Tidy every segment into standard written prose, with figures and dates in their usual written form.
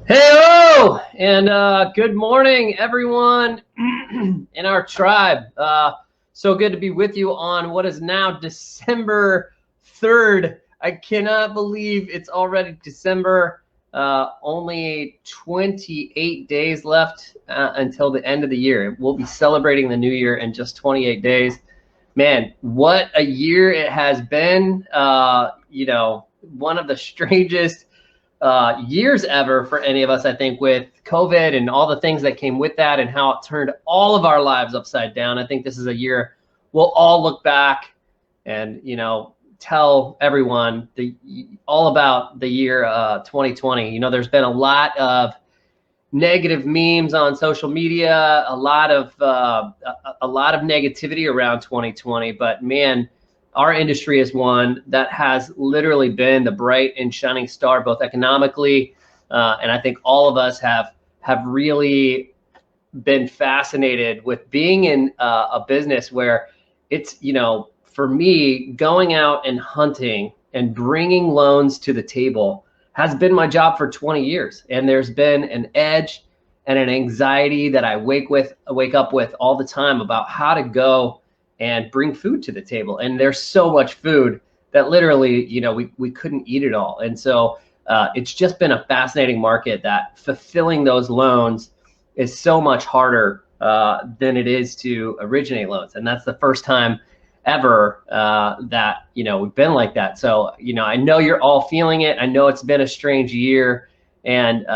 Hey, and good morning, everyone in our tribe. So good to be with you on what is now December 3rd. I cannot believe it's already December. Only 28 days left until the end of the year. We'll be celebrating the new year in just 28 days. Man, what a year it has been. One of the strangest years ever for any of us, I think, with COVID and all the things that came with that and how it turned all of our lives upside down. I think this is a year we'll all look back and, tell everyone all about the year 2020. There's been a lot of negative memes on social media, a lot of negativity around 2020, but man, our industry is one that has literally been the bright and shining star, both economically, and I think all of us have really been fascinated with being in a business where it's, for me, going out and hunting and bringing loans to the table has been my job for 20 years. And there's been an edge and an anxiety that I wake up with all the time about how to go and bring food to the table. And there's so much food that literally, we couldn't eat it all. And so it's just been a fascinating market that fulfilling those loans is so much harder than it is to originate loans. And that's the first time ever that, we've been like that. So, I know you're all feeling it. I know it's been a strange year, and,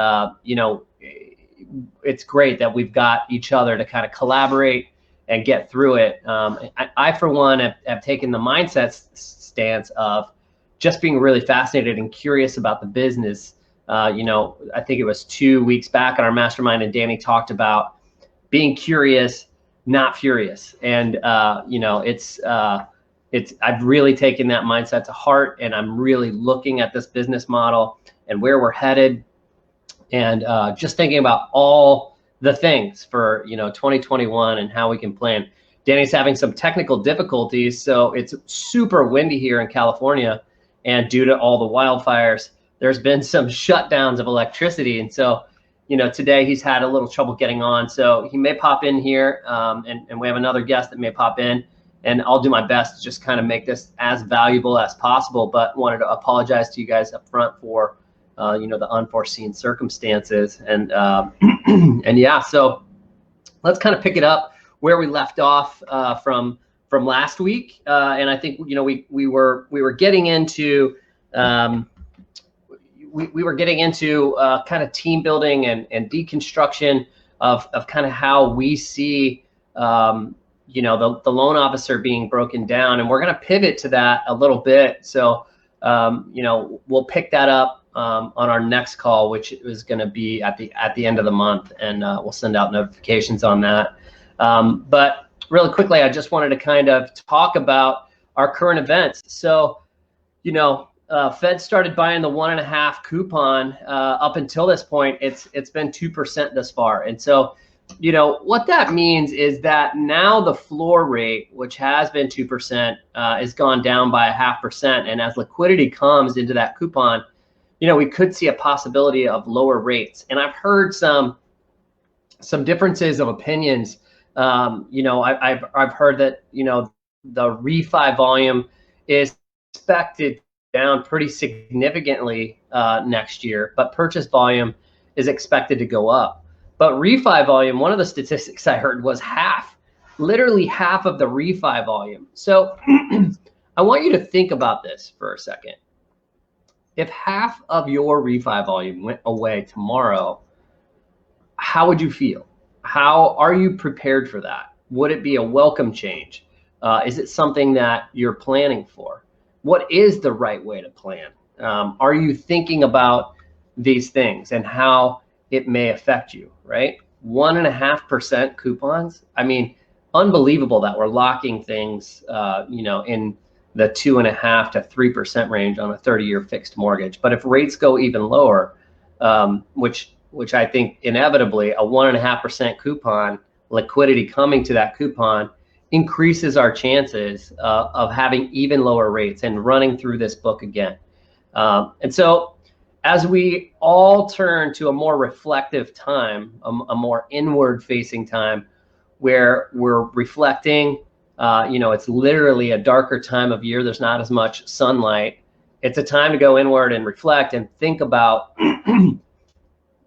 it's great that we've got each other to kind of collaborate and get through it. I for one, have taken the mindset stance of just being really fascinated and curious about the business. I think it was 2 weeks back in our mastermind, and Danny talked about being curious, not furious. And I've really taken that mindset to heart, and I'm really looking at this business model and where we're headed, and just thinking about all the things for 2021 and how we can plan. Danny's having some technical difficulties, so it's super windy here in California, and due to all the wildfires, there's been some shutdowns of electricity, and so today he's had a little trouble getting on, so he may pop in here, and we have another guest that may pop in, and I'll do my best to just kind of make this as valuable as possible, but wanted to apologize to you guys up front for the unforeseen circumstances. And and yeah, so let's kind of pick it up where we left off from last week. And I think we were getting into we were getting into kind of team building and deconstruction of kind of how we see the loan officer being broken down, and we're going to pivot to that a little bit. So we'll pick that up on our next call, which is going to be at the end of the month, and we'll send out notifications on that. But really quickly, I just wanted to kind of talk about our current events. So, Fed started buying the 1.5 coupon. Up until this point, it's been 2% thus far, and so what that means is that now the floor rate, which has been 2%, is gone down by 0.5%, and as liquidity comes into that coupon, we could see a possibility of lower rates. And I've heard some differences of opinions. I've heard that the refi volume is expected down pretty significantly next year, but purchase volume is expected to go up. But refi volume, one of the statistics I heard was literally half of the refi volume. So I want you to think about this for a second. If half of your refi volume went away tomorrow, how would you feel? How are you prepared for that? Would it be a welcome change? Is it something that you're planning for? What is the right way to plan? Are you thinking about these things and how it may affect you, right? 1.5% coupons. I mean, unbelievable that we're locking things, in the 2.5% to 3% range on a 30-year fixed mortgage. But if rates go even lower, which I think inevitably a 1.5% coupon, liquidity coming to that coupon increases our chances of having even lower rates and running through this book again. And so, as we all turn to a more reflective time, a more inward facing time where we're reflecting, it's literally a darker time of year. There's not as much sunlight. It's a time to go inward and reflect and think about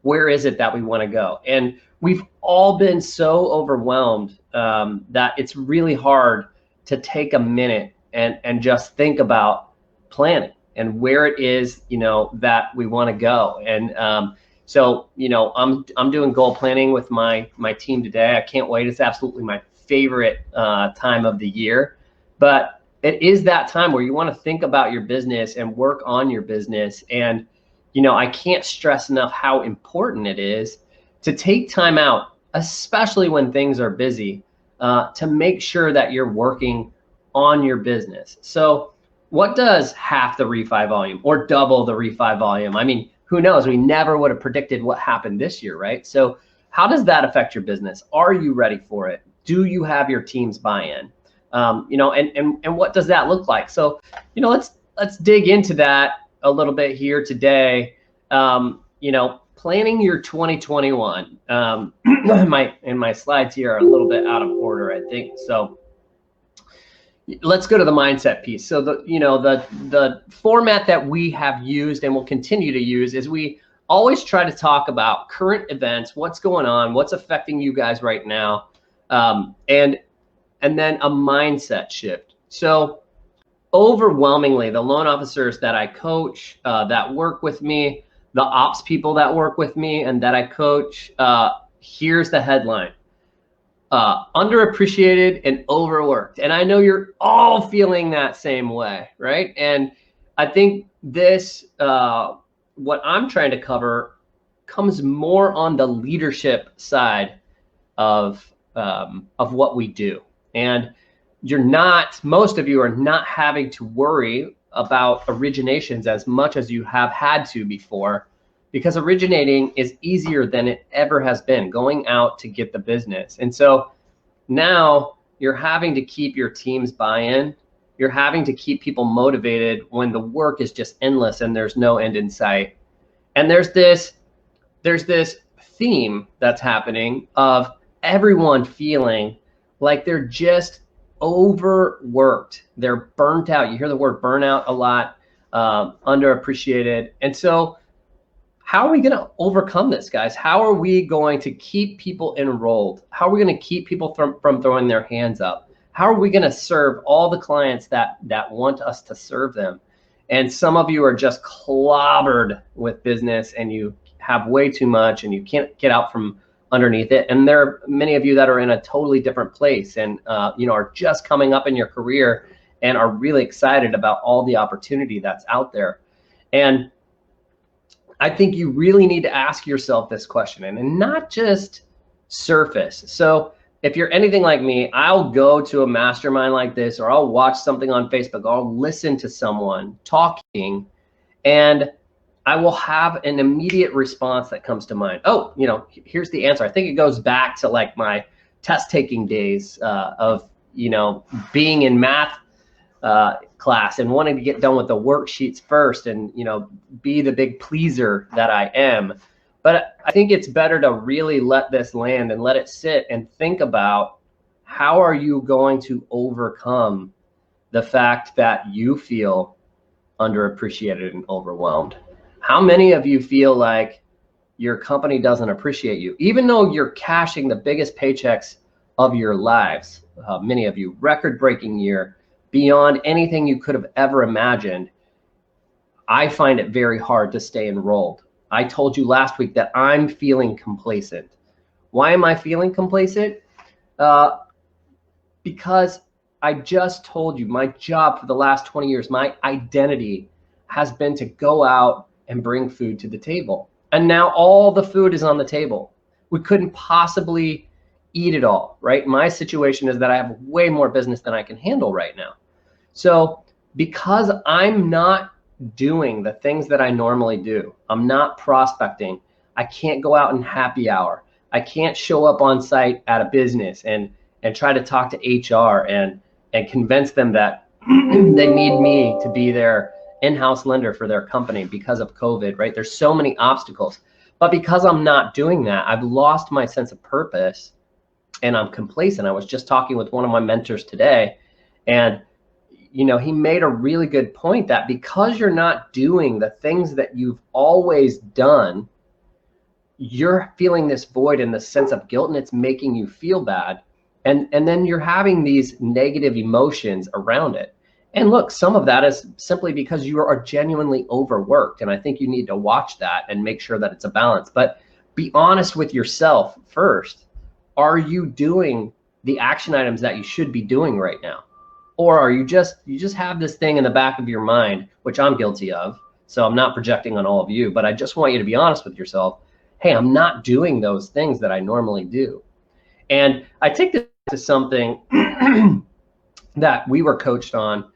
where is it that we want to go. And we've all been so overwhelmed that it's really hard to take a minute and just think about planning and where it is, that we want to go. And so, I'm doing goal planning with my team today. I can't wait. It's absolutely my favorite time of the year. But it is that time where you want to think about your business and work on your business. And, I can't stress enough how important it is to take time out, especially when things are busy, to make sure that you're working on your business. So what does half the refi volume or double the refi volume? I mean, who knows? We never would have predicted what happened this year, right? So how does that affect your business? Are you ready for it? Do you have your team's buy-in? And what does that look like? So, let's dig into that a little bit here today. Planning your 2021. My slides here are a little bit out of order, I think. So let's go to the mindset piece. So the format that we have used and will continue to use is we always try to talk about current events, what's going on, what's affecting you guys right now, and then a mindset shift. So overwhelmingly, the loan officers that I coach, that work with me, the ops people that work with me and that I coach, here's the headline: underappreciated and overworked. And I know you're all feeling that same way, right? And I think this, what I'm trying to cover, comes more on the leadership side of what we do. And most of you are not having to worry about originations as much as you have had to before, because originating is easier than it ever has been, going out to get the business. And so now you're having to keep your team's buy-in. You're having to keep people motivated when the work is just endless and there's no end in sight. And there's this theme that's happening of everyone feeling like they're just overworked. They're burnt out. You hear the word burnout a lot, underappreciated. And so how are we going to overcome this, guys? How are we going to keep people enrolled? How are we going to keep people from throwing their hands up? How are we going to serve all the clients that want us to serve them? And some of you are just clobbered with business and you have way too much and you can't get out from underneath it. And there are many of you that are in a totally different place and are just coming up in your career and are really excited about all the opportunity that's out there. And I think you really need to ask yourself this question, and not just surface. So if you're anything like me, I'll go to a mastermind like this, or I'll watch something on Facebook, or I'll listen to someone talking, and I will have an immediate response that comes to mind. Oh, here's the answer. I think it goes back to like my test taking days of, being in math class and wanting to get done with the worksheets first and, be the big pleaser that I am. But I think it's better to really let this land and let it sit and think about how are you going to overcome the fact that you feel underappreciated and overwhelmed. How many of you feel like your company doesn't appreciate you, even though you're cashing the biggest paychecks of your lives? Many of you, record-breaking year, beyond anything you could have ever imagined. I find it very hard to stay enrolled. I told you last week that I'm feeling complacent. Why am I feeling complacent? Because I just told you my job for the last 20 years, my identity has been to go out and bring food to the table. And now all the food is on the table. We couldn't possibly eat it all, right? My situation is that I have way more business than I can handle right now. So because I'm not doing the things that I normally do, I'm not prospecting, I can't go out and happy hour, I can't show up on site at a business and try to talk to HR and convince them that they need me to be there in-house lender for their company because of COVID, right? There's so many obstacles. But because I'm not doing that, I've lost my sense of purpose and I'm complacent. I was just talking with one of my mentors today, and he made a really good point that because you're not doing the things that you've always done, you're feeling this void and this sense of guilt, and it's making you feel bad. And then you're having these negative emotions around it. And look, some of that is simply because you are genuinely overworked. And I think you need to watch that and make sure that it's a balance. But be honest with yourself first. Are you doing the action items that you should be doing right now? Or are you just have this thing in the back of your mind, which I'm guilty of. So I'm not projecting on all of you, but I just want you to be honest with yourself. Hey, I'm not doing those things that I normally do. And I take this to something that we were coached on,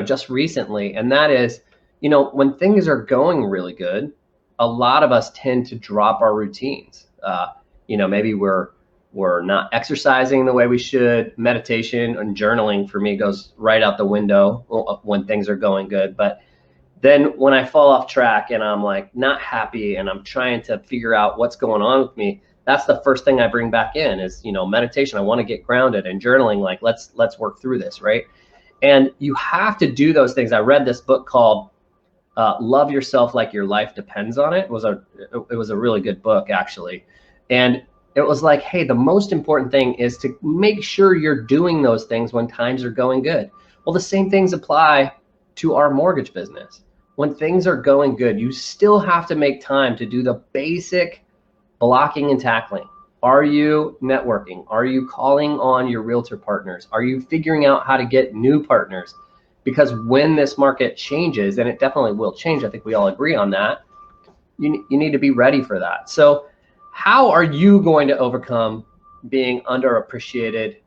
just recently. And that is, when things are going really good, a lot of us tend to drop our routines. Maybe we're not exercising the way we should. Meditation and journaling for me goes right out the window when things are going good. But then when I fall off track and I'm like not happy and I'm trying to figure out what's going on with me, that's the first thing I bring back in is, meditation. I want to get grounded, and journaling, like let's work through this, right? And you have to do those things. I read this book called Love Yourself Like Your Life Depends on It. It was a really good book, actually. And it was like, hey, the most important thing is to make sure you're doing those things when times are going good. Well, the same things apply to our mortgage business. When things are going good, you still have to make time to do the basic blocking and tackling. Are you networking? Are you calling on your realtor partners? Are you figuring out how to get new partners? Because when this market changes, and it definitely will change, I think we all agree on that, you need to be ready for that. So how are you going to overcome being underappreciated,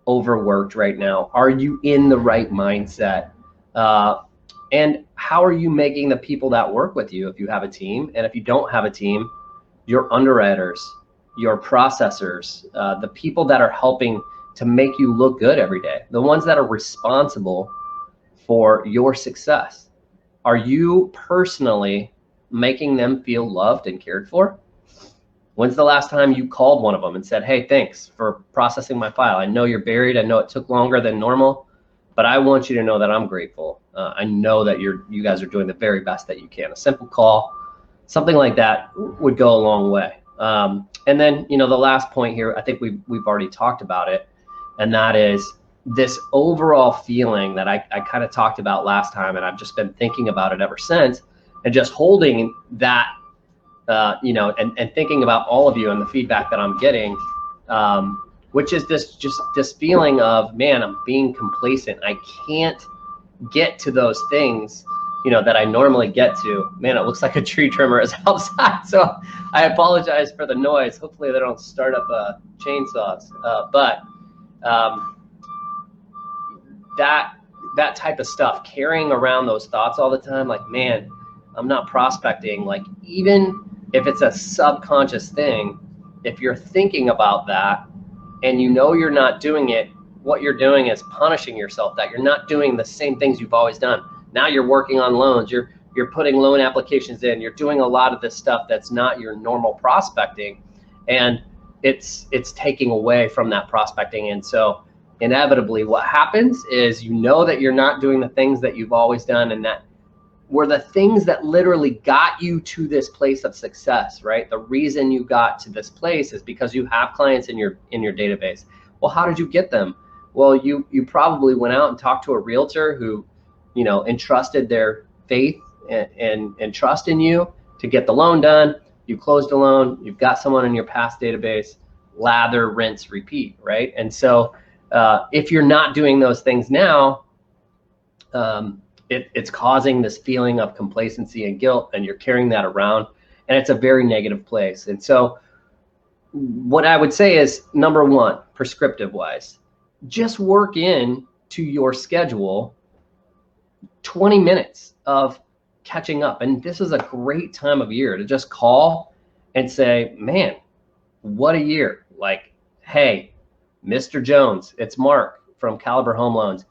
overworked right now? Are you in the right mindset? And how are you making the people that work with you, if you have a team, and if you don't have a team, your underwriters, your processors, the people that are helping to make you look good every day, the ones that are responsible for your success? Are you personally making them feel loved and cared for? When's the last time you called one of them and said, hey, thanks for processing my file. I know you're buried. I know it took longer than normal, but I want you to know that I'm grateful. I know that you guys are doing the very best that you can. A simple call, something like that would go a long way. And then, the last point here, I think we've already talked about it, and that is this overall feeling that I kind of talked about last time, and I've just been thinking about it ever since, and just holding that, and thinking about all of you and the feedback that I'm getting, which is this feeling of, man, I'm being complacent. I can't get to those things that I normally get to. Man, it looks like a tree trimmer is outside, so I apologize for the noise. Hopefully they don't start up chainsaws. But that type of stuff, carrying around those thoughts all the time, like, man, I'm not prospecting. Like, even if it's a subconscious thing, if you're thinking about that and you're not doing it, what you're doing is punishing yourself, that you're not doing the same things you've always done. Now you're working on loans, you're putting loan applications in, you're doing a lot of this stuff that's not your normal prospecting, and it's taking away from that prospecting. And so inevitably what happens is that you're not doing the things that you've always done, and that were the things that literally got you to this place of success, right? The reason you got to this place is because you have clients in your database. Well, how did you get them? Well, you probably went out and talked to a realtor who entrusted their faith and trust in you to get the loan done. You closed a loan, you've got someone in your past database, lather, rinse, repeat, right? And so if you're not doing those things now, it's causing this feeling of complacency and guilt, and you're carrying that around, and it's a very negative place. And so what I would say is, number one, prescriptive wise, just work in to your schedule 20 minutes of catching up. And this is a great time of year to just call and say, man, what a year. Like, hey, Mr. Jones, it's Mark from Caliber Home Loans.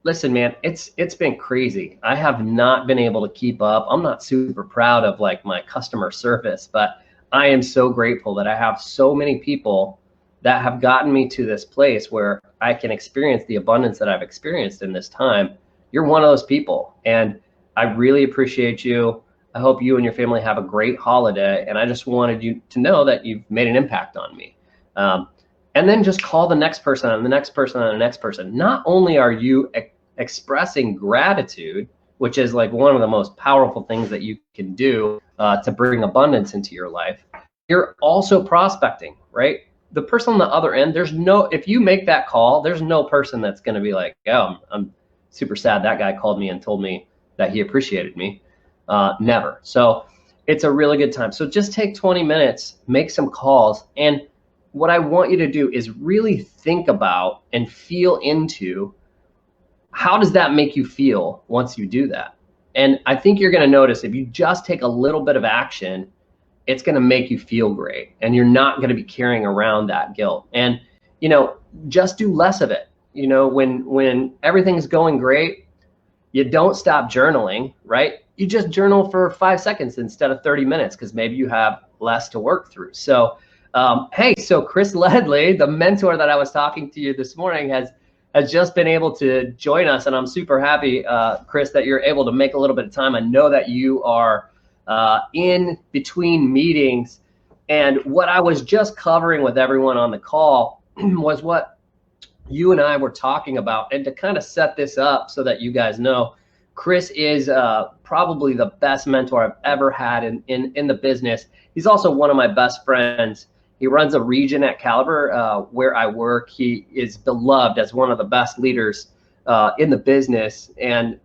Listen, man, it's been crazy. I have not been able to keep up. I'm not super proud of like my customer service, but I am so grateful that I have so many people that have gotten me to this place where I can experience the abundance that I've experienced in this time. You're one of those people, and I really appreciate you. I hope you and your family have a great holiday, and I just wanted you to know that you've made an impact on me. Um, and then just call the next person and the next person and the next person. Not only are you expressing gratitude, which is like one of the most powerful things that you can do to bring abundance into your life, you're also prospecting, right? The person on the other end, if you make that call, there's no person that's going to be like, oh, I'm super sad that guy called me and told me that he appreciated me. Never. So it's a really good time. So just take 20 minutes, make some calls. And what I want you to do is really think about and feel into, how does that make you feel once you do that? And I think you're going to notice if you just take a little bit of action, it's going to make you feel great, and you're not going to be carrying around that guilt. And, just do less of it. When everything's going great, you don't stop journaling, right? You just journal for 5 seconds instead of 30 minutes because maybe you have less to work through. So, hey, so Chris Ledley, the mentor that I was talking to you this morning, has just been able to join us, and I'm super happy, Chris, that you're able to make a little bit of time. I know that you are in between meetings, and what I was just covering with everyone on the call was what you and I were talking about. And to kind of set this up so that you guys know, Chris is probably the best mentor I've ever had in the business. He's also one of my best friends. He runs a region at Caliber where I work. He is beloved as one of the best leaders in the business. And,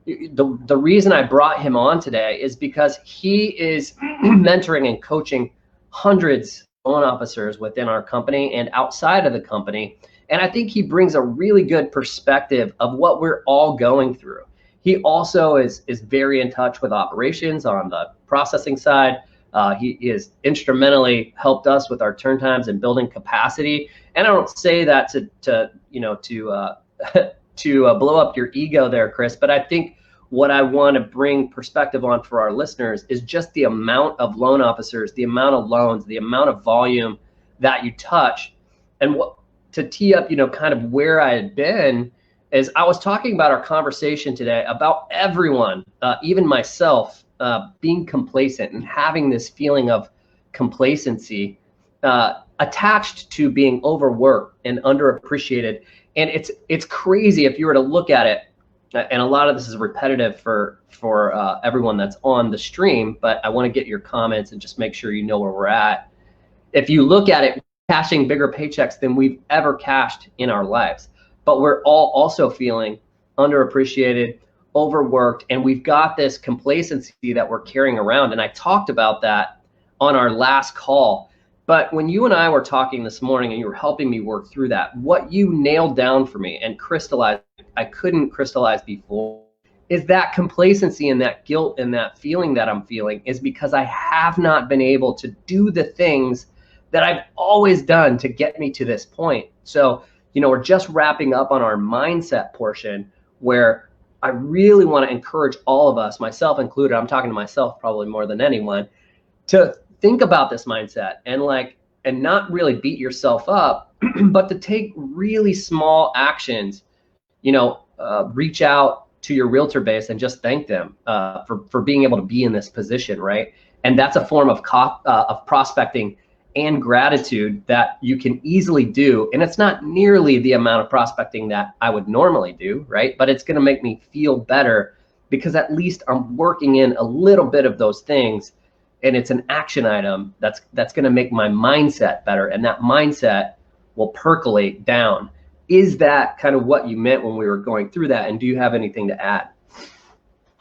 the reason I brought him on today is because he is mentoring and coaching hundreds of loan officers within our company and outside of the company. And I think he brings a really good perspective of what we're all going through. He also is very in touch with operations on the processing side. He is instrumentally helped us with our turn times and building capacity. And I don't say that to blow up your ego there, Chris, but I think what I want to bring perspective on for our listeners is just the amount of loan officers, the amount of loans, the amount of volume that you touch. And what to tee up, kind of where I had been, is I was talking about our conversation today about everyone, even myself, being complacent and having this feeling of complacency attached to being overworked and underappreciated. And it's crazy if you were to look at it, and a lot of this is repetitive for everyone that's on the stream, but I want to get your comments and just make sure you know where we're at. If you look at it, cashing bigger paychecks than we've ever cashed in our lives, but we're all also feeling underappreciated, overworked, and we've got this complacency that we're carrying around. And I talked about that on our last call. But when you and I were talking this morning and you were helping me work through that, what you nailed down for me and crystallized, I couldn't crystallize before, is that complacency and that guilt and that feeling that I'm feeling is because I have not been able to do the things that I've always done to get me to this point. So, we're just wrapping up on our mindset portion, where I really want to encourage all of us, myself included, I'm talking to myself probably more than anyone, to think about this mindset and not really beat yourself up, but to take really small actions. Reach out to your realtor base and just thank them for being able to be in this position, right? And that's a form of prospecting and gratitude that you can easily do. And it's not nearly the amount of prospecting that I would normally do, right? But it's going to make me feel better because at least I'm working in a little bit of those things, and it's an action item that's going to make my mindset better, and that mindset will percolate down. Is that kind of what you meant when we were going through that? And do you have anything to add?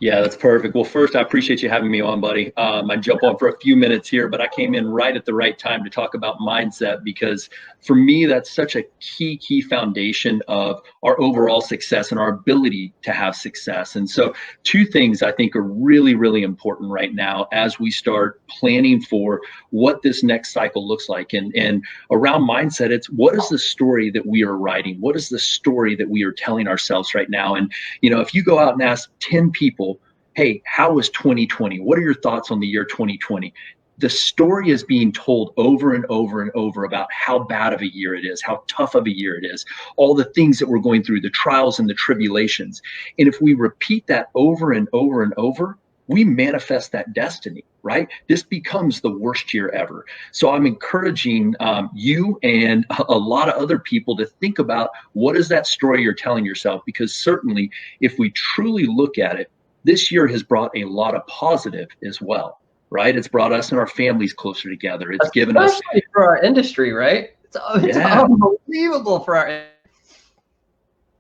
Yeah, that's perfect. Well, first, I appreciate you having me on, buddy. I jump on for a few minutes here, but I came in right at the right time to talk about mindset because for me, that's such a key foundation of our overall success and our ability to have success. And so, two things I think are really important right now as we start planning for what this next cycle looks like. And around mindset, it's what is the story that we are writing? What is the story that we are telling ourselves right now? And, if you go out and ask 10 people, hey, how was 2020? What are your thoughts on the year 2020? The story is being told over and over and over about how bad of a year it is, how tough of a year it is, all the things that we're going through, the trials and the tribulations. And if we repeat that over and over and over, we manifest that destiny, right? This becomes the worst year ever. So I'm encouraging you and a lot of other people to think about what is that story you're telling yourself? Because certainly if we truly look at it, this year has brought a lot of positive as well, right? It's brought us and our families closer together. It's given us, especially for our industry, right? It's unbelievable for our.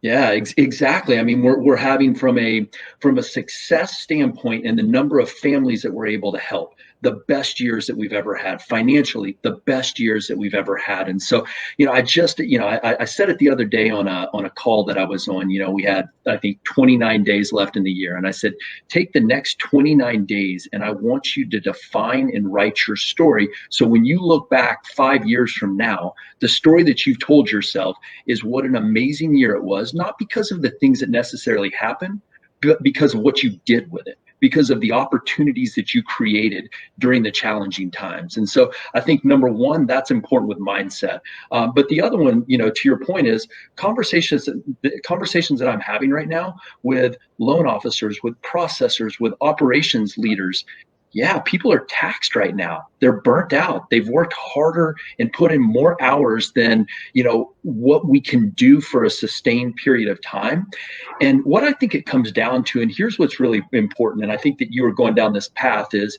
Yeah, exactly. I mean, we're having from a success standpoint and the number of families that we're able to help, the best years that we've ever had financially, the best years that we've ever had. And so, I said it the other day on a call that I was on. We had, I think, 29 days left in the year, and I said, take the next 29 days, and I want you to define and write your story. So when you look back 5 years from now, the story that you've told yourself is what an amazing year it was, not because of the things that necessarily happened, but because of what you did with it, because of the opportunities that you created during the challenging times. And so I think number one, that's important with mindset. But the other one, to your point, is conversations that I'm having right now with loan officers, with processors, with operations leaders. Yeah, people are taxed right now. They're burnt out. They've worked harder and put in more hours than, what we can do for a sustained period of time. And what I think it comes down to, and here's what's really important, and I think that you are going down this path, is,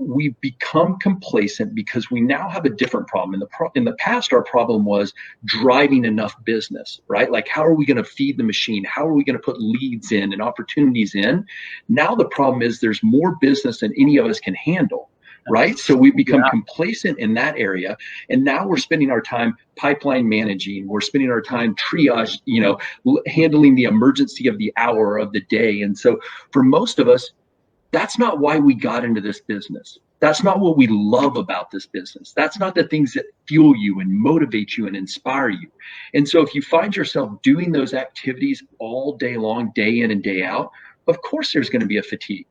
we've become complacent because we now have a different problem. In the past, our problem was driving enough business, right? Like, how are we going to feed the machine? How are we going to put leads in and opportunities in? Now the problem is there's more business than any of us can handle. Right. So we've become complacent in that area. And now we're spending our time pipeline managing. We're spending our time triage, handling the emergency of the hour of the day. And so for most of us, that's not why we got into this business. That's not what we love about this business. That's not the things that fuel you and motivate you and inspire you. And so if you find yourself doing those activities all day long, day in and day out, of course there's going to be a fatigue.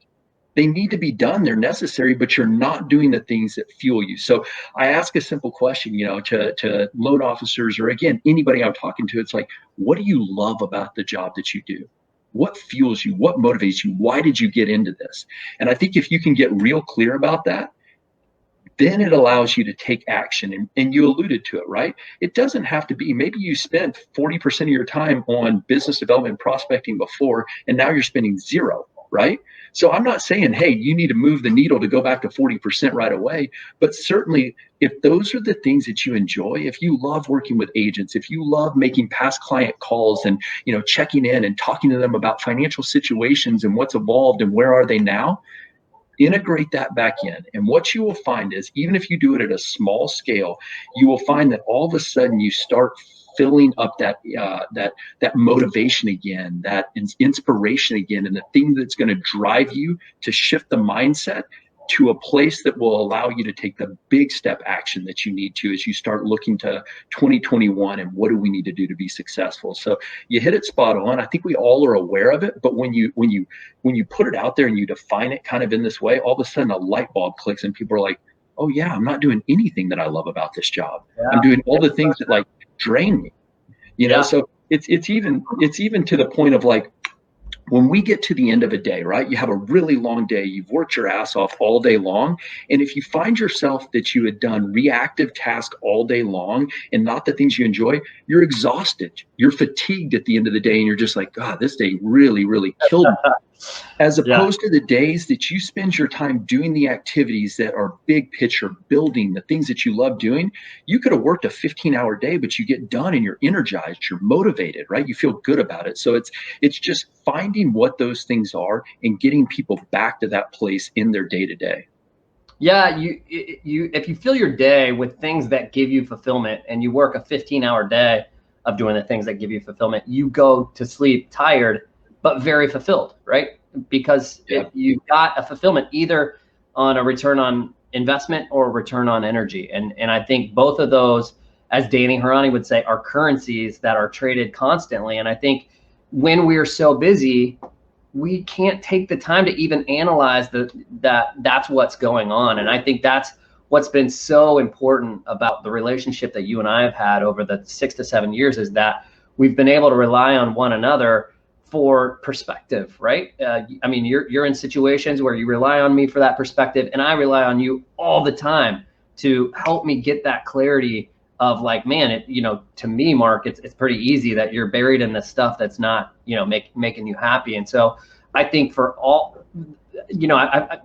They need to be done. They're necessary, but you're not doing the things that fuel you. So I ask a simple question, to loan officers, or again, anybody I'm talking to. It's like, what do you love about the job that you do? What fuels you? What motivates you? Why did you get into this? And I think if you can get real clear about that, then it allows you to take action. And you alluded to it, right? It doesn't have to be, maybe you spent 40% of your time on business development prospecting before, and now you're spending zero, right? So I'm not saying, hey, you need to move the needle to go back to 40% right away. But certainly, if those are the things that you enjoy, if you love working with agents, if you love making past client calls and, checking in and talking to them about financial situations and what's evolved and where are they now, integrate that back in. And what you will find is, even if you do it at a small scale, you will find that all of a sudden you start filling up that motivation again, that inspiration again, and the thing that's going to drive you to shift the mindset to a place that will allow you to take the big step action that you need to as you start looking to 2021 and what do we need to do to be successful. So you hit it spot on. I think we all are aware of it, but when you put it out there and you define it kind of in this way, all of a sudden a light bulb clicks and people are like, oh yeah, I'm not doing anything that I love about this job. Yeah. I'm doing all the things that like drain me, so it's even to the point of like, when we get to the end of a day, right, you have a really long day, you've worked your ass off all day long. And if you find yourself that you had done reactive tasks all day long and not the things you enjoy, you're exhausted, you're fatigued at the end of the day. And you're just like, God, this day really, really killed me. As Yeah. opposed to the days that you spend your time doing the activities that are big picture, building the things that you love doing. You could have worked a 15-hour day, but you get done and you're energized, you're motivated, right? You feel good about it. So it's just finding what those things are and getting people back to that place in their day to day. Yeah, if you fill your day with things that give you fulfillment and you work a 15-hour day of doing the things that give you fulfillment, you go to sleep tired but very fulfilled, right? Because Yeah. you got a fulfillment either on a return on investment or a return on energy. And I think both of those, as Danny Harani would say, are currencies that are traded constantly. And I think when we're so busy, we can't take the time to even analyze that's what's going on. And I think that's what's been so important about the relationship that you and I have had over the 6 to 7 years, is that we've been able to rely on one another for perspective, right? I mean, you're in situations where you rely on me for that perspective, and I rely on you all the time to help me get that clarity of like, man, to me, Mark, it's pretty easy that you're buried in the stuff that's not, making you happy. And so I think for all,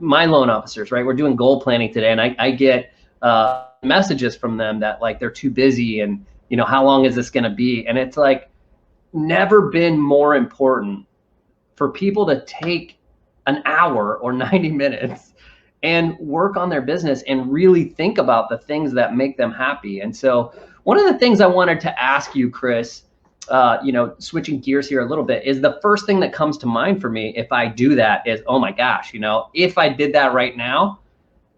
my loan officers, right, we're doing goal planning today, and I get messages from them that like they're too busy, and how long is this going to be? And it's like never been more important for people to take an hour or 90 minutes and work on their business and really think about the things that make them happy. And so one of the things I wanted to ask you, Chris, switching gears here a little bit, is the first thing that comes to mind for me if I do that is, oh my gosh, if I did that right now,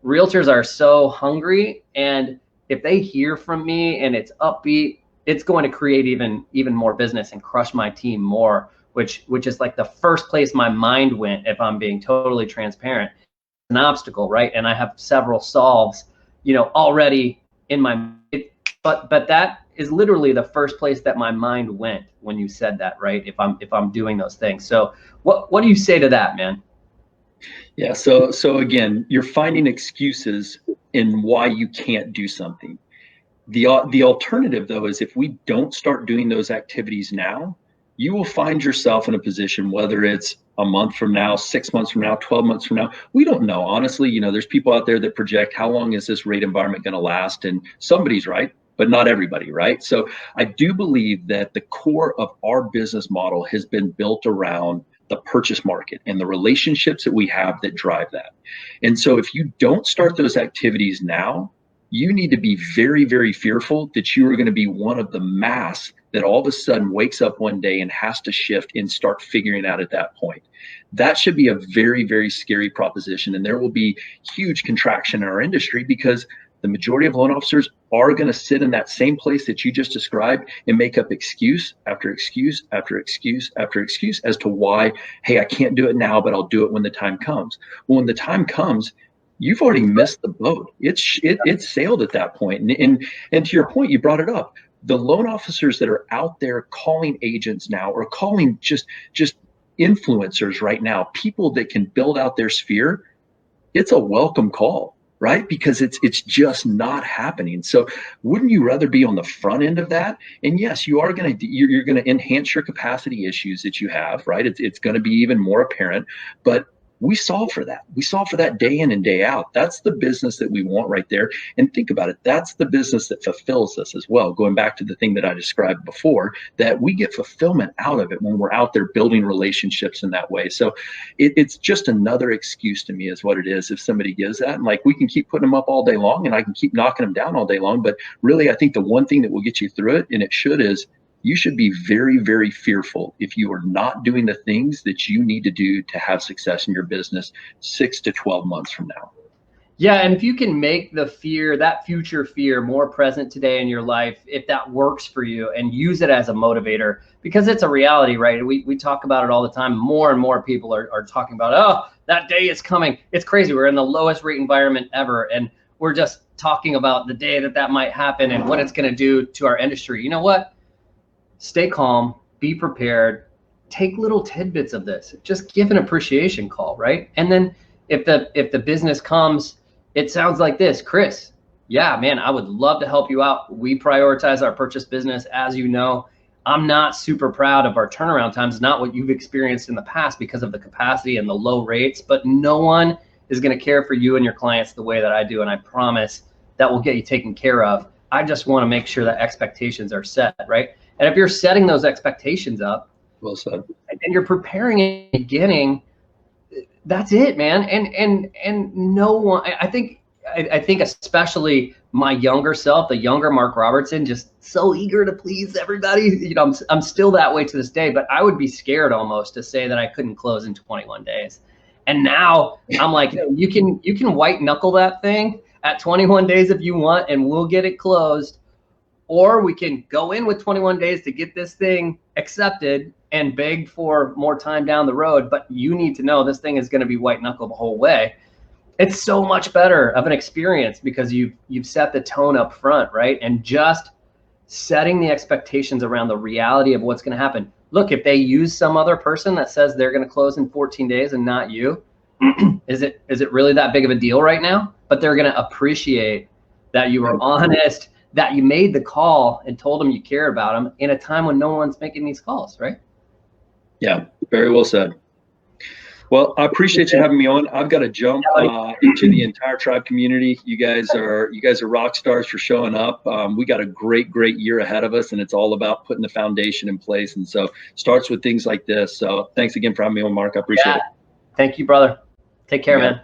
realtors are so hungry. And if they hear from me and it's upbeat, it's going to create even more business and crush my team more, which is like the first place my mind went, if I'm being totally transparent. An obstacle, right? And I have several solves, already in my mind. But that is literally the first place that my mind went when you said that, right? If I'm doing those things. So what do you say to that, man? Yeah. So again, you're finding excuses in why you can't do something. The alternative, though, is if we don't start doing those activities now, you will find yourself in a position, whether it's a month from now, 6 months from now, 12 months from now. We don't know. Honestly, there's people out there that project how long is this rate environment going to last? And somebody's right, but not everybody, right? So I do believe that the core of our business model has been built around the purchase market and the relationships that we have that drive that. And so if you don't start those activities now, you need to be very, very fearful that you are going to be one of the mass that all of a sudden wakes up one day and has to shift and start figuring out at that point. That should be a very, very scary proposition. And there will be huge contraction in our industry because the majority of loan officers are going to sit in that same place that you just described and make up excuse after excuse after excuse after excuse as to why, hey, I can't do it now, but I'll do it when the time comes. Well, when the time comes, you've already missed the boat. It's sailed at that point. And to your point, you brought it up. The loan officers that are out there calling agents now, or calling just influencers right now, people that can build out their sphere, it's a welcome call, right? Because it's just not happening. So wouldn't you rather be on the front end of that? And yes, you're going to enhance your capacity issues that you have, right? It's going to be even more apparent, but we solve for that. We solve for that day in and day out. That's the business that we want right there. And think about it. That's the business that fulfills us as well. Going back to the thing that I described before, that we get fulfillment out of it when we're out there building relationships in that way. So it's just another excuse to me is what it is if somebody gives that. And like, we can keep putting them up all day long and I can keep knocking them down all day long. But really, I think the one thing that will get you through it, and it should, is you should be very, very fearful if you are not doing the things that you need to do to have success in your business 6 to 12 months from now. Yeah, and if you can make the fear, that future fear, more present today in your life, if that works for you, and use it as a motivator, because it's a reality, right? We talk about it all the time. More and more people are talking about, oh, that day is coming. It's crazy. We're in the lowest rate environment ever, and we're just talking about the day that might happen and what it's going to do to our industry. You know what? Stay calm, be prepared, take little tidbits of this, just give an appreciation call, right? And then if the business comes, it sounds like this, Chris, yeah, man, I would love to help you out. We prioritize our purchase business, as you know. I'm not super proud of our turnaround times, not what you've experienced in the past because of the capacity and the low rates, but no one is going to care for you and your clients the way that I do. And I promise that will get you taken care of. I just want to make sure that expectations are set, right? And if you're setting those expectations up, well said, and you're preparing in the beginning, that's it, man. And no one, I think especially my younger self, the younger Mark Robertson, just so eager to please everybody. You know, I'm still that way to this day, but I would be scared almost to say that I couldn't close in 21 days. And now I'm like, you can white knuckle that thing at 21 days if you want, and we'll get it closed. Or we can go in with 21 days to get this thing accepted and beg for more time down the road. But you need to know this thing is going to be white knuckle the whole way. It's so much better of an experience because you've set the tone up front, right? And just setting the expectations around the reality of what's going to happen. Look, if they use some other person that says they're going to close in 14 days and not you, is it really that big of a deal right now? But they're going to appreciate that you were honest, that you made the call and told them you care about them in a time when no one's making these calls, right? Yeah, very well said. Well, I appreciate you having me on. I've got to jump into the entire tribe community. You guys are rock stars for showing up. We got a great year ahead of us, and it's all about putting the foundation in place. And so starts with things like this. So thanks again for having me on, Mark. I appreciate it. Thank you, brother. Take care, man.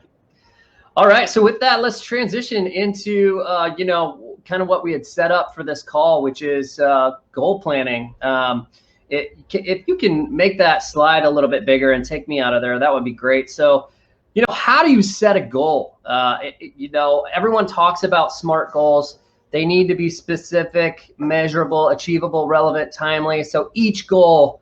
All right. So with that, let's transition into, kind of what we had set up for this call, which is goal planning. If you can make that slide a little bit bigger and take me out of there, that would be great. So, how do you set a goal? Everyone talks about SMART goals. They need to be specific, measurable, achievable, relevant, timely. So each goal,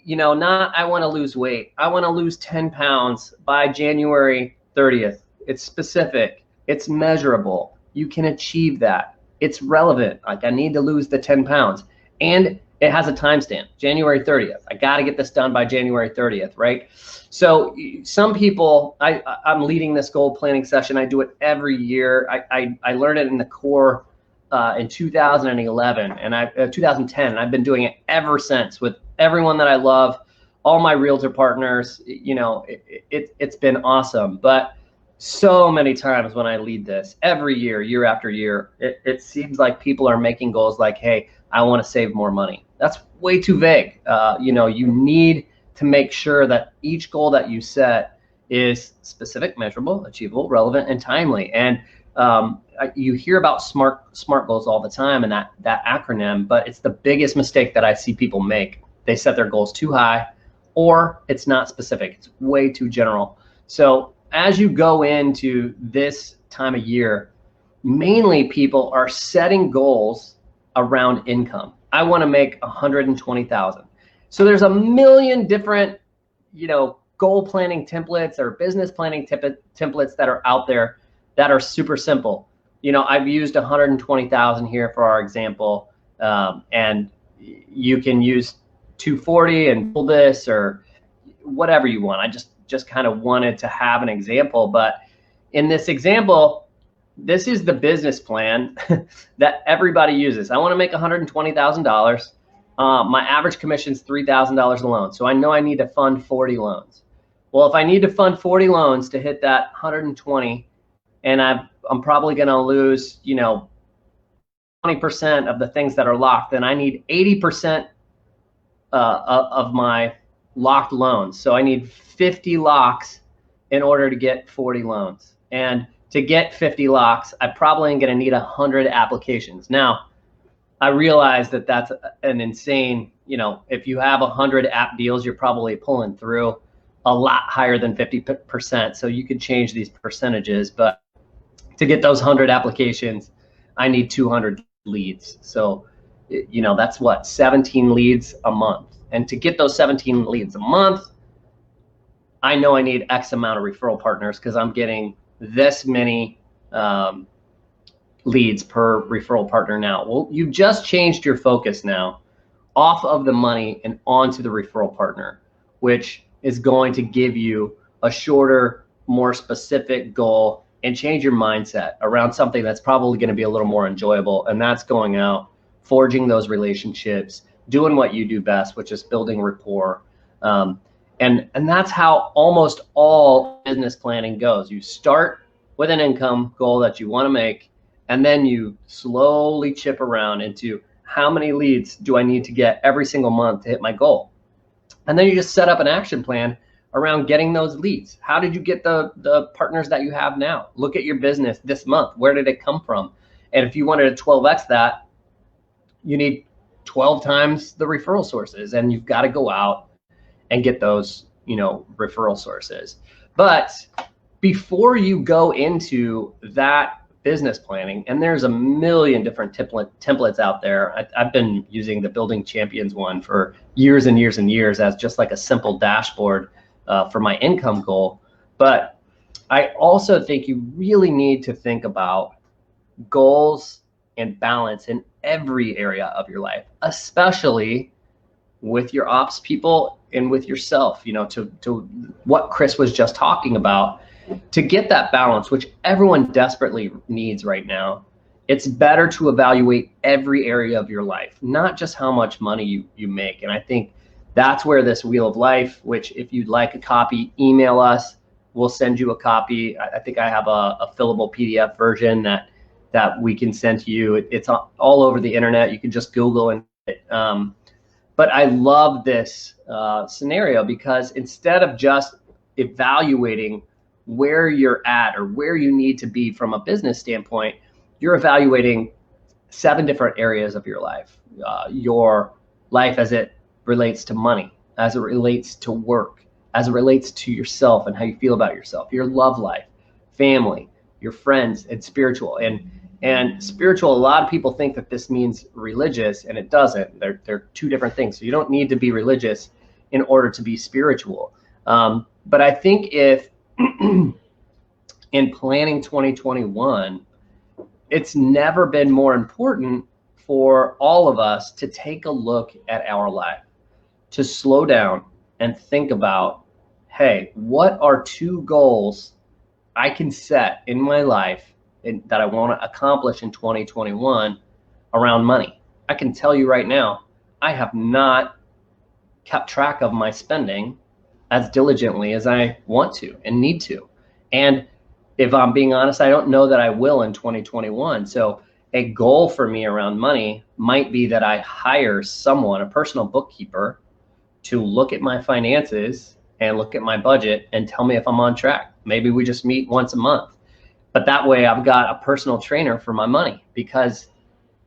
not I want to lose weight. I want to lose 10 pounds by January 30th. It's specific. It's measurable. You can achieve that. It's relevant. Like I need to lose the 10 pounds. And it has a timestamp, January 30th. I got to get this done by January 30th, right? So some people, I'm leading this goal planning session. I do it every year. I learned it in the core in 2011 and 2010. And I've been doing it ever since with everyone that I love, all my realtor partners. It's been awesome. But so many times when I lead this, every year, year after year, it seems like people are making goals like, hey, I want to save more money. That's way too vague. You need to make sure that each goal that you set is specific, measurable, achievable, relevant, and timely. And you hear about SMART goals all the time and that acronym, but it's the biggest mistake that I see people make. They set their goals too high, or it's not specific. It's way too general. So as you go into this time of year, mainly people are setting goals around income. I want to make 120,000. So there's a million different, goal planning templates or business planning templates that are out there that are super simple. I've used 120,000 here for our example, and you can use 240 and pull this or whatever you want. I just kind of wanted to have an example, but in this example, this is the business plan that everybody uses. I want to make $120,000. My average commission is $3,000 a loan. So I know I need to fund 40 loans. Well, if I need to fund 40 loans to hit that 120, and I'm probably going to lose, 20% of the things that are locked, then I need 80% of my locked loans. So I need 50 locks in order to get 40 loans. And to get 50 locks, I probably am going to need 100 applications. Now, I realize that that's an insane, if you have 100 app deals, you're probably pulling through a lot higher than 50%. So you could change these percentages, but to get those 100 applications, I need 200 leads. So, that's what, 17 leads a month. And to get those 17 leads a month, I know I need X amount of referral partners because I'm getting this many leads per referral partner now. Well, you've just changed your focus now off of the money and onto the referral partner, which is going to give you a shorter, more specific goal and change your mindset around something that's probably going to be a little more enjoyable. And that's going out, forging those relationships, doing what you do best, which is building rapport. And that's how almost all business planning goes. You start with an income goal that you want to make, and then you slowly chip around into how many leads do I need to get every single month to hit my goal. And then you just set up an action plan around getting those leads. How did you get the partners that you have now? Look at your business this month. Where did it come from? And if you wanted to 12x that, you need 12 times the referral sources, and you've got to go out and get those, referral sources. But before you go into that business planning, and there's a million different templates out there. I've been using the Building Champions one for years and years and years as just like a simple dashboard for my income goal. But I also think you really need to think about goals and balance in every area of your life, especially with your ops people and with yourself, to what Chris was just talking about. To get that balance, which everyone desperately needs right now, it's better to evaluate every area of your life, not just how much money you make. And I think that's where this Wheel of Life, which if you'd like a copy, email us. We'll send you a copy. I think I have a fillable PDF version that we can send to you. It's all over the internet. You can just Google it. But I love this scenario because instead of just evaluating where you're at or where you need to be from a business standpoint, you're evaluating 7 different areas of your life. Your life as it relates to money, as it relates to work, as it relates to yourself and how you feel about yourself, your love life, family, your friends, and spiritual. And spiritual, a lot of people think that this means religious, and it doesn't. They're 2 different things. So you don't need to be religious in order to be spiritual. But I think if in planning 2021, it's never been more important for all of us to take a look at our life, to slow down and think about, hey, what are 2 goals I can set in my life that I want to accomplish in 2021 around money? I can tell you right now, I have not kept track of my spending as diligently as I want to and need to. And if I'm being honest, I don't know that I will in 2021. So a goal for me around money might be that I hire someone, a personal bookkeeper, to look at my finances and look at my budget and tell me if I'm on track. Maybe we just meet once a month. But that way I've got a personal trainer for my money, because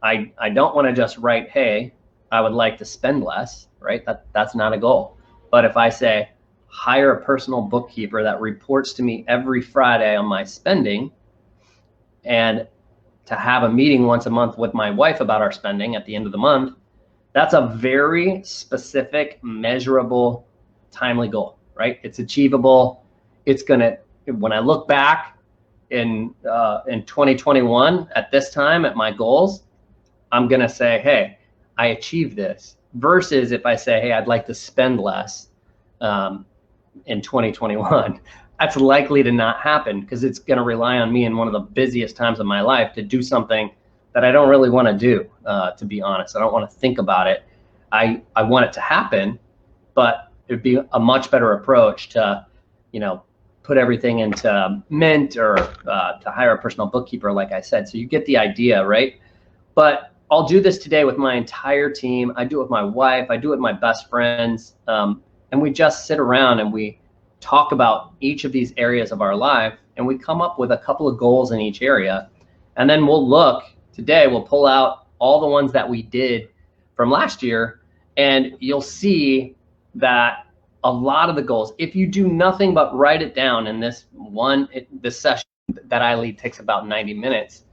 I don't want to just write, hey, I would like to spend less, right? That's not a goal. But if I say, hire a personal bookkeeper that reports to me every Friday on my spending, and to have a meeting once a month with my wife about our spending at the end of the month, that's a very specific, measurable, timely goal, right? It's achievable. It's gonna, when I look back in 2021 at this time at my goals, I'm gonna say, hey, I achieved this. Versus if I say, hey, I'd like to spend less in 2021, that's likely to not happen, because it's going to rely on me in one of the busiest times of my life to do something that I don't really want to do, to be honest. I don't want to think about it. I want it to happen, but it'd be a much better approach to, put everything into Mint or to hire a personal bookkeeper, like I said. So you get the idea, right? But I'll do this today with my entire team. I do it with my wife. I do it with my best friends. And we just sit around and we talk about each of these areas of our life, and we come up with a couple of goals in each area. And then we'll look today, we'll pull out all the ones that we did from last year, and you'll see that a lot of the goals, if you do nothing but write it down in this session that I lead takes about 90 minutes.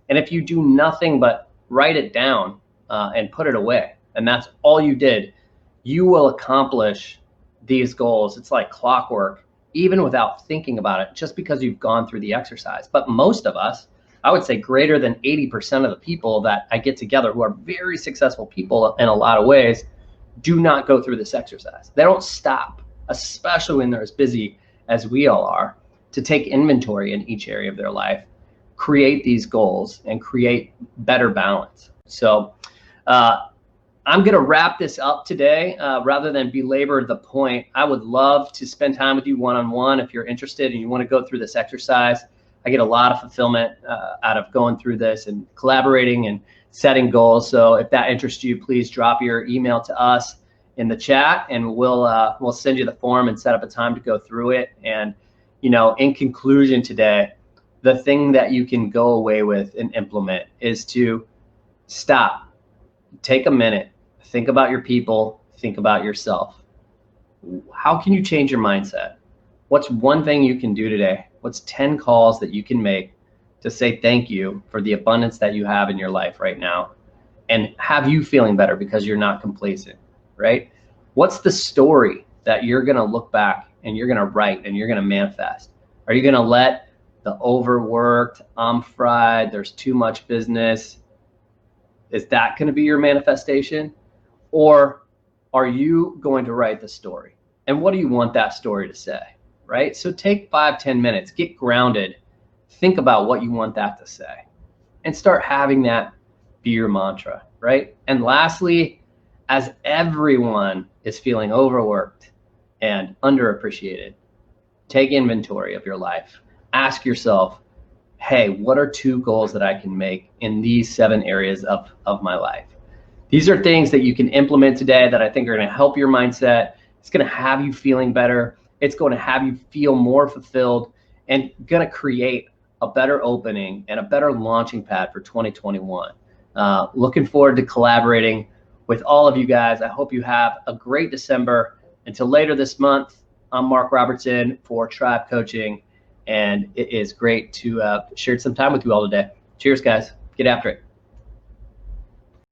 And if you do nothing but write it down and put it away, and that's all you did, you will accomplish these goals. It's like clockwork, even without thinking about it, just because you've gone through the exercise. But most of us, I would say greater than 80% of the people that I get together who are very successful people in a lot of ways, do not go through this exercise. They don't stop, especially when they're as busy as we all are, to take inventory in each area of their life, create these goals, and create better balance. So I'm going to wrap this up today rather than belabor the point. I would love to spend time with you one-on-one if you're interested and you want to go through this exercise. I get a lot of fulfillment out of going through this and collaborating and setting goals. So if that interests you, please drop your email to us in the chat, and we'll send you the form and set up a time to go through it. And, you know, in conclusion today, the thing that you can go away with and implement is to stop, take a minute, think about your people, think about yourself. How can you change your mindset? What's one thing you can do today? What's 10 calls that you can make to say thank you for the abundance that you have in your life right now and have you feeling better because you're not complacent, right? What's the story that you're going to look back and you're going to write and you're going to manifest? Are you going to let the overworked, I'm fried, there's too much business, is that going to be your manifestation? Or are you going to write the story? And what do you want that story to say, right? So take 5-10 minutes, get grounded, think about what you want that to say, and start having that be your mantra, right? And lastly, as everyone is feeling overworked and underappreciated, take inventory of your life. Ask yourself, hey, what are 2 goals that I can make in these 7 areas of my life? These are things that you can implement today that I think are going to help your mindset. It's going to have you feeling better. It's going to have you feel more fulfilled and going to create a better opening and a better launching pad for 2021. Looking forward to collaborating with all of you guys. I hope you have a great December. Until later this month, I'm Mark Robertson for Tribe Coaching, and it is great to share some time with you all today. Cheers, guys. Get after it.